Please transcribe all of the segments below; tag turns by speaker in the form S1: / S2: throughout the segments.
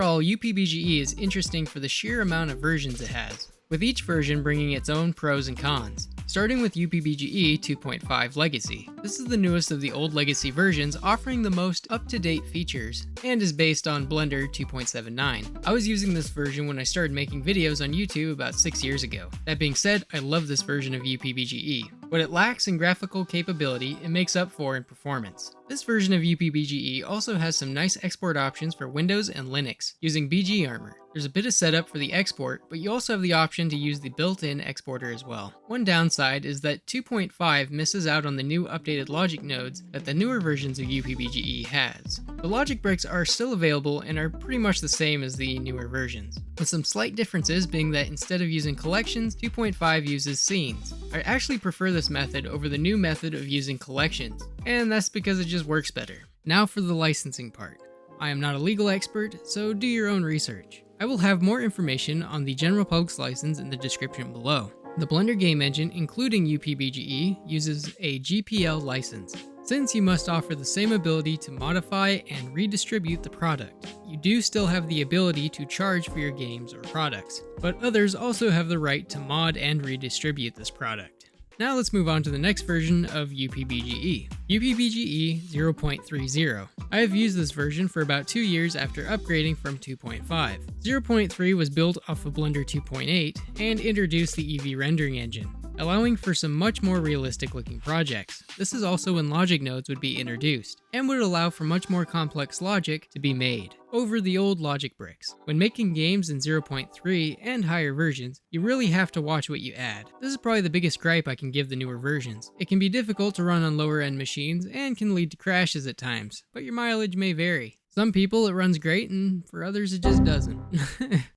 S1: Overall, Upbge is interesting for the sheer amount of versions it has, with each version bringing its own pros and cons. Starting with Upbge 2.5 Legacy. This is the newest of the old Legacy versions, offering the most up-to-date features, and is based on Blender 2.79. I was using this version when I started making videos on YouTube about 6 years ago. That being said, I love this version of Upbge. What it lacks in graphical capability, it makes up for in performance. This version of Upbge also has some nice export options for Windows and Linux, using BG Armor. There's a bit of setup for the export, but you also have the option to use the built-in exporter as well. One downside is that 2.5 misses out on the new updated logic nodes that the newer versions of Upbge has. The logic bricks are still available and are pretty much the same as the newer versions, with some slight differences being that instead of using collections, 2.5 uses scenes. I actually prefer this method over the new method of using collections, and that's because it just works better. Now for the licensing part. I am not a legal expert, so do your own research. I will have more information on the general public's license in the description below. The Blender game engine, including Upbge, uses a GPL license. Since you must offer the same ability to modify and redistribute the product, you do still have the ability to charge for your games or products, but others also have the right to mod and redistribute this product. Now let's move on to the next version of Upbge. Upbge 0.30. I have used this version for about 2 years after upgrading from 2.5. 0.3 was built off of Blender 2.8 and introduced the Eevee rendering engine, allowing for some much more realistic looking projects. This is also when logic nodes would be introduced, and would allow for much more complex logic to be made over the old logic bricks. When making games in 0.3 and higher versions, you really have to watch what you add. This is probably the biggest gripe I can give the newer versions. It can be difficult to run on lower end machines and can lead to crashes at times, but your mileage may vary. Some people it runs great, and for others it just doesn't.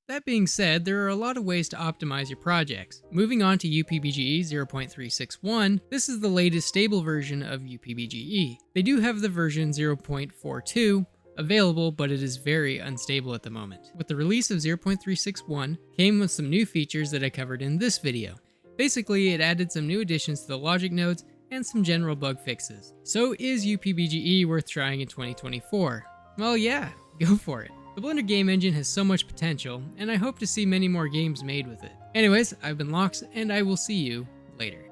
S1: That being said, there are a lot of ways to optimize your projects. Moving on to Upbge 0.361, this is the latest stable version of Upbge. They do have the version 0.42 available, but it is very unstable at the moment. With the release of 0.361 came with some new features that I covered in this video. Basically, it added some new additions to the logic nodes and some general bug fixes. So is Upbge worth trying in 2024? Well, yeah, go for it. The Blender game engine has so much potential, and I hope to see many more games made with it. Anyways, I've been Lox, and I will see you later.